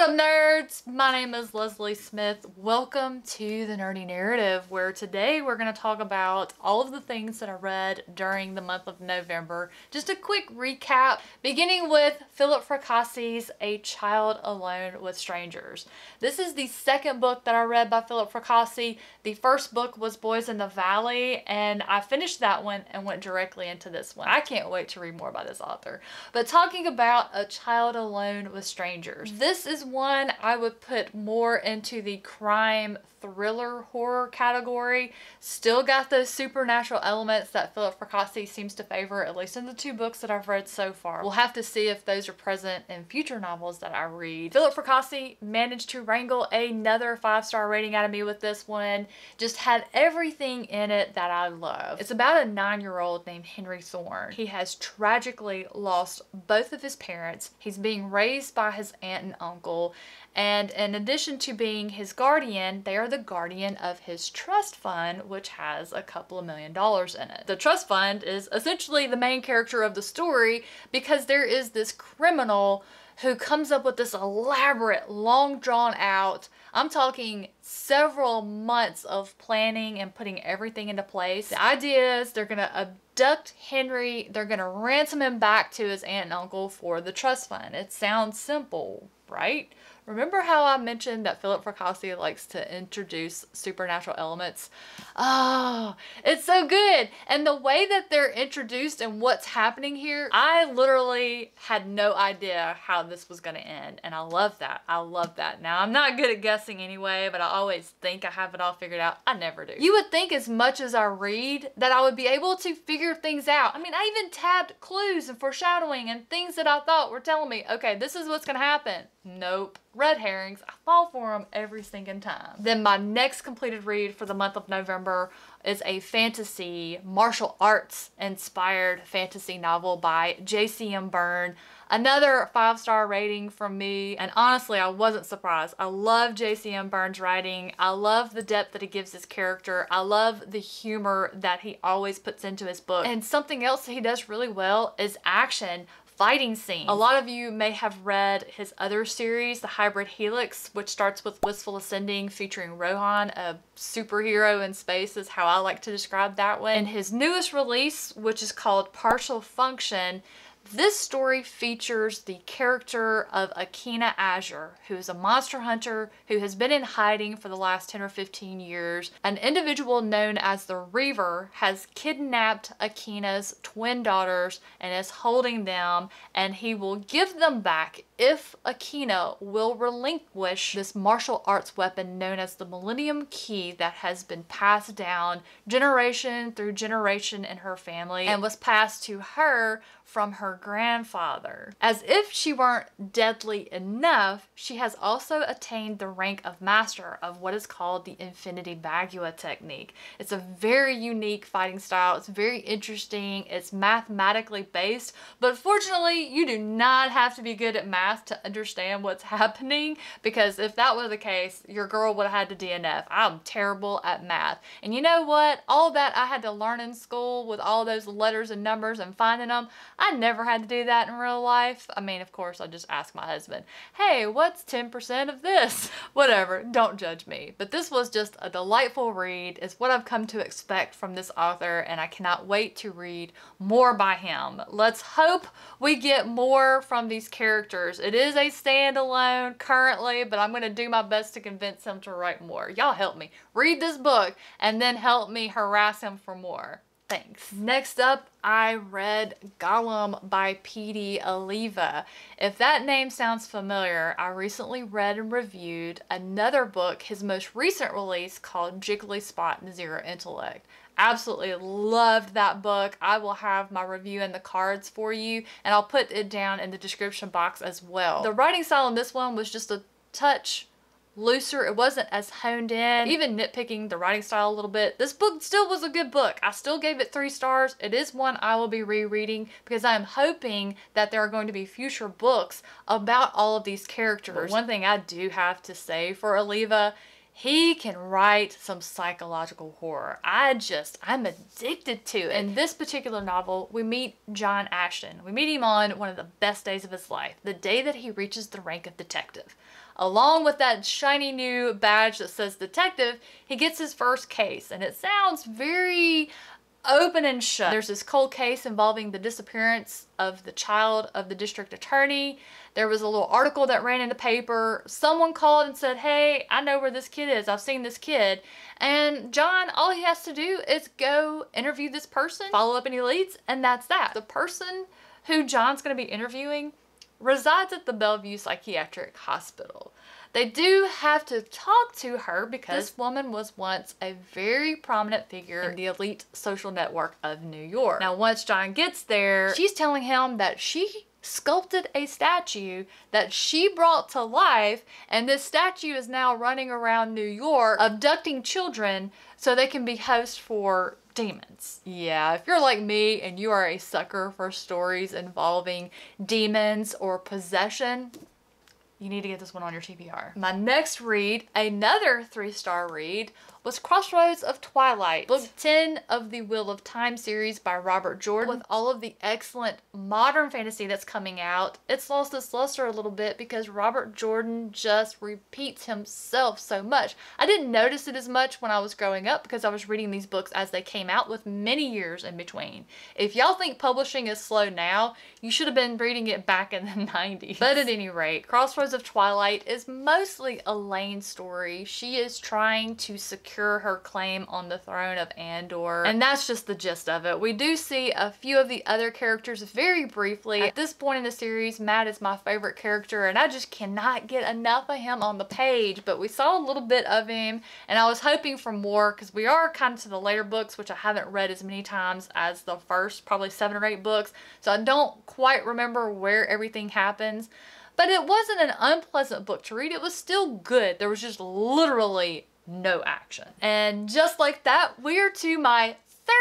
What up, nerds? My name is Leslie Smith. Welcome to the Nerdy Narrative, where today we're going to talk about all of the things that I read during the month of November. Just a quick recap, beginning with Philip Fracassi's A Child Alone with Strangers. This is the second book that I read by Philip Fracassi. The first book was Boys in the Valley, and I finished that one and went directly into this one. I can't wait to read more by this author. But talking about A Child Alone with Strangers, this is one I would put more into the crime thriller horror category. Still got those supernatural elements that Philip Fracassi seems to favor, at least in the two books that I've read so far. We'll have to see if those are present in future novels that I read. Philip Fracassi managed to wrangle another 5-star rating out of me with this one. Just had everything in it that I love. It's about a 9-year-old named Henry Thorn. He has tragically lost both of his parents. He's being raised by his aunt and uncle, and in addition to being his guardian, they are the guardian of his trust fund, which has a couple of $1 million in it. The trust fund is essentially the main character of the story because there is this criminal who comes up with this elaborate, long drawn out, I'm talking several months of planning and putting everything into place. The idea is they're gonna abduct Henry, they're gonna ransom him back to his aunt and uncle for the trust fund. It sounds simple, right? Remember how I mentioned that Philip Fracassi likes to introduce supernatural elements? Oh, it's so good. And the way that they're introduced and what's happening here, I literally had no idea how this was going to end. And I love that. I love that. Now, I'm not good at guessing anyway, but I always think I have it all figured out. I never do. You would think as much as I read that I would be able to figure things out. I mean, I even tabbed clues and foreshadowing and things that I thought were telling me, okay, this is what's going to happen. Nope. Red herrings. I fall for them every single time. Then my next completed read for the month of November is a fantasy, martial arts inspired fantasy novel by J.C.M. Byrne. Another 5-star rating from me, and honestly, I wasn't surprised. I love J.C.M. Byrne's writing. I love the depth that he gives his character. I love the humor that he always puts into his book. And something else that he does really well is action. Fighting scene. A lot of you may have read his other series, The Hybrid Helix, which starts with Wistful Ascending featuring Rohan, a superhero in space is how I like to describe that one. In his newest release, which is called Partial Function, this story features the character of Akina Azure, who is a monster hunter who has been in hiding for the last 10 or 15 years. An individual known as the Reaver has kidnapped Akina's twin daughters and is holding them, and he will give them back if Akina will relinquish this martial arts weapon known as the Millennium Key that has been passed down generation through generation in her family and was passed to her from her grandfather. As if she weren't deadly enough, she has also attained the rank of master of what is called the Infinity Bagua technique. It's a very unique fighting style. It's very interesting. It's mathematically based, but fortunately, you do not have to be good at math to understand what's happening, because if that were the case, your girl would have had to DNF. I'm terrible at math. And you know what? All that I had to learn in school with all those letters and numbers and finding them, I never had to do that in real life. I mean, of course, I just ask my husband, hey, what's 10% of this? Whatever, don't judge me. But this was just a delightful read. It's what I've come to expect from this author, and I cannot wait to read more by him. Let's hope we get more from these characters. It is a standalone currently, but I'm going to do my best to convince him to write more. Y'all help me. Read this book and then help me harass him for more. Thanks. Next up, I read Gollum by P.D. Oliva. If that name sounds familiar, I recently read and reviewed another book, his most recent release, called Jiggly Spot and Zero Intellect. Absolutely loved that book. I will have my review in the cards for you, and I'll put it down in the description box as well. The writing style in this one was just a touch looser. It wasn't as honed in, even nitpicking the writing style a little bit. This book still was a good book. I still gave it 3 stars. It is one I will be rereading because I'm hoping that there are going to be future books about all of these characters. But one thing I do have to say for Oliva He can write some psychological horror. I'm addicted to it. In this particular novel, we meet John Ashton. We meet him on one of the best days of his life, the day that he reaches the rank of detective. Along with that shiny new badge that says detective, he gets his first case, and it sounds very open and shut. There's this cold case involving the disappearance of the child of the district attorney. There was a little article that ran in the paper. Someone called and said, hey, I know where this kid is. I've seen this kid. And John, all he has to do is go interview this person, follow up any leads, and that's that. The person who John's going to be interviewing resides at the Bellevue Psychiatric Hospital. They do have to talk to her because this woman was once a very prominent figure in the elite social network of New York. Now, once John gets there, she's telling him that she sculpted a statue that she brought to life, and this statue is now running around New York abducting children so they can be hosts for demons. Yeah, if you're like me and you are a sucker for stories involving demons or possession, you need to get this one on your TBR. My next read, another 3-star read, was Crossroads of Twilight, book 10 of the Wheel of Time series by Robert Jordan. With all of the excellent modern fantasy that's coming out, it's lost its luster a little bit because Robert Jordan just repeats himself so much. I didn't notice it as much when I was growing up because I was reading these books as they came out with many years in between. If y'all think publishing is slow now, you should have been reading it back in the 90s. But at any rate, Crossroads of Twilight is mostly Elaine's story. She is trying to secure her claim on the throne of Andor, and that's just the gist of it. We do see a few of the other characters very briefly. At this point in the series, Matt is my favorite character, and I just cannot get enough of him on the page, but we saw a little bit of him, and I was hoping for more because we are kind of to the later books, which I haven't read as many times as the first probably 7 or 8 books, so I don't quite remember where everything happens. But it wasn't an unpleasant book to read. It was still good. There was just literally no action. And just like that, we're to my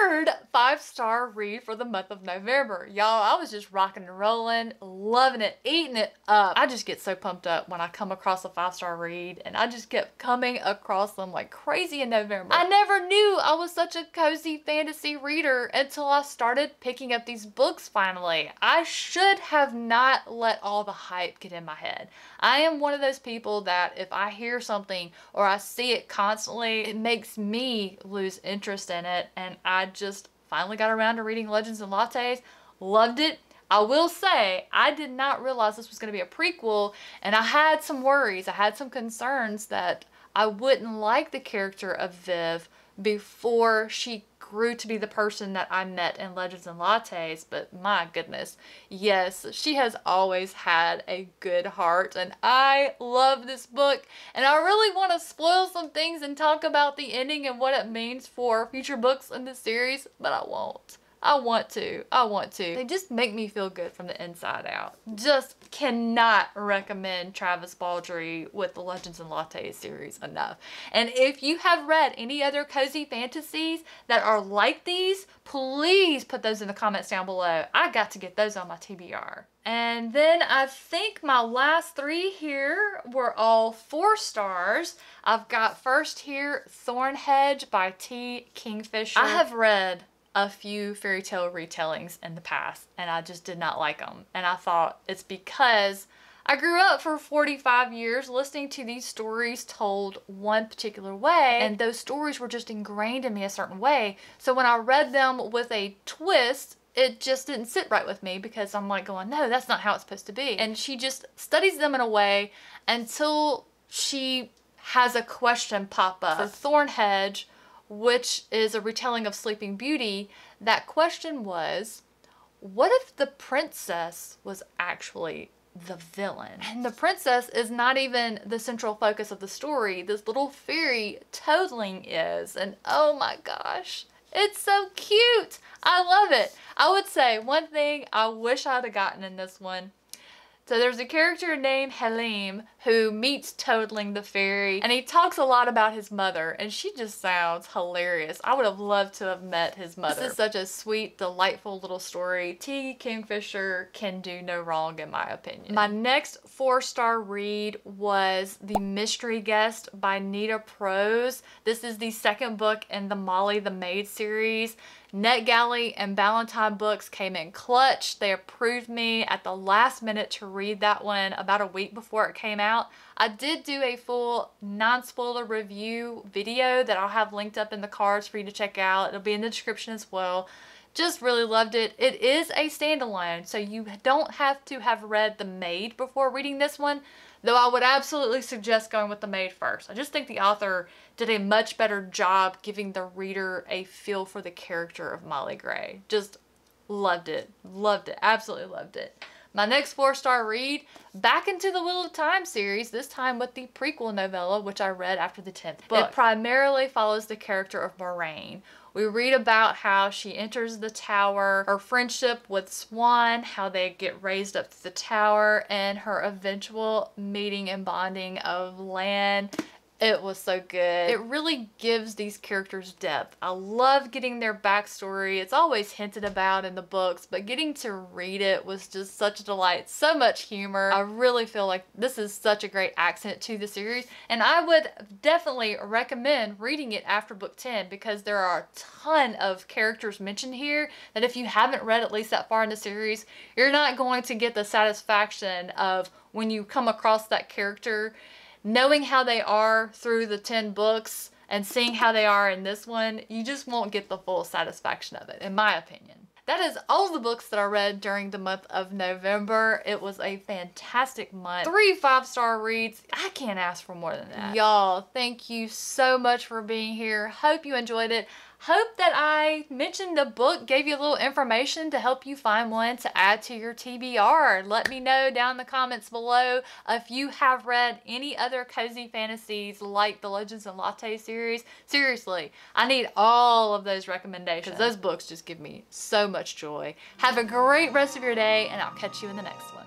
third 5-star read for the month of November. Y'all, I was just rocking and rolling, loving it, eating it up. I just get so pumped up when I come across a 5-star read, and I just kept coming across them like crazy in November. I never knew I was such a cozy fantasy reader until I started picking up these books finally. I should have not let all the hype get in my head. I am one of those people that if I hear something or I see it constantly, it makes me lose interest in it, and I just finally got around to reading Legends and Lattes. Loved it. I will say, I did not realize this was going to be a prequel, and I had some worries. I had some concerns that I wouldn't like the character of Viv before she grew to be the person that I met in Legends and Lattes, but my goodness, yes, she has always had a good heart, and I love this book, and I really want to spoil some things and talk about the ending and what it means for future books in this series, but I won't. I want to. They just make me feel good from the inside out. Just cannot recommend Travis Baldree with the Legends and Lattes series enough. And if you have read any other cozy fantasies that are like these, please put those in the comments down below. I got to get those on my TBR. And then I think my last 3 here were all 4 stars. I've got first here, Thorn Hedge by T. Kingfisher. I have read a few fairy tale retellings in the past, and I just did not like them. And I thought it's because I grew up for 45 years listening to these stories told one particular way, and those stories were just ingrained in me a certain way. So when I read them with a twist, it just didn't sit right with me because I'm like going, no, that's not how it's supposed to be. And she just studies them in a way until she has a question pop up. For Thorn Hedge, which is a retelling of Sleeping Beauty, that question was, what if the princess was actually the villain? And the princess is not even the central focus of the story. This little fairy toadling is, and oh my gosh, it's so cute. I love it. I would say one thing I wish I'd have gotten in this one, So there's a character named Halim who meets Toadling the fairy, and he talks a lot about his mother, and she just sounds hilarious. I would have loved to have met his mother. This is such a sweet, delightful little story. T. Kingfisher can do no wrong in my opinion. My next 4-star read was The Mystery Guest by Nita Prose. This is the second book in the Molly the Maid series. NetGalley and Ballantine Books came in clutch. They approved me at the last minute to read that one about a week before it came out. I did do a full non-spoiler review video that I'll have linked up in the cards for you to check out. It'll be in the description as well. Just really loved it. It is a standalone, so you don't have to have read The Maid before reading this one, though I would absolutely suggest going with The Maid first. I just think the author did a much better job giving the reader a feel for the character of Molly Gray. Just loved it. Loved it. Absolutely loved it. My next 4-star read, back into the Wheel of Time series, this time with the prequel novella, which I read after the 10th book. It primarily follows the character of Moraine. We read about how she enters the tower, her friendship with Swan, how they get raised up to the tower, and her eventual meeting and bonding of Lan. It was so good. It really gives these characters depth. I love getting their backstory. It's always hinted about in the books, but getting to read it was just such a delight. So much humor. I really feel like this is such a great accent to the series, and I would definitely recommend reading it after book 10 because there are a ton of characters mentioned here that if you haven't read at least that far in the series, you're not going to get the satisfaction of when you come across that character. Knowing how they are through the 10 books and seeing how they are in this one, you just won't get the full satisfaction of it, in my opinion. That is all the books that I read during the month of November. It was a fantastic month. 3 5-star reads. I can't ask for more than that. Y'all, thank you so much for being here. Hope you enjoyed it. Hope that I mentioned the book, gave you a little information to help you find one to add to your TBR. Let me know down in the comments below if you have read any other cozy fantasies like the Legends and Lattes series. Seriously, I need all of those recommendations. Those books just give me so much joy. Have a great rest of your day, and I'll catch you in the next one.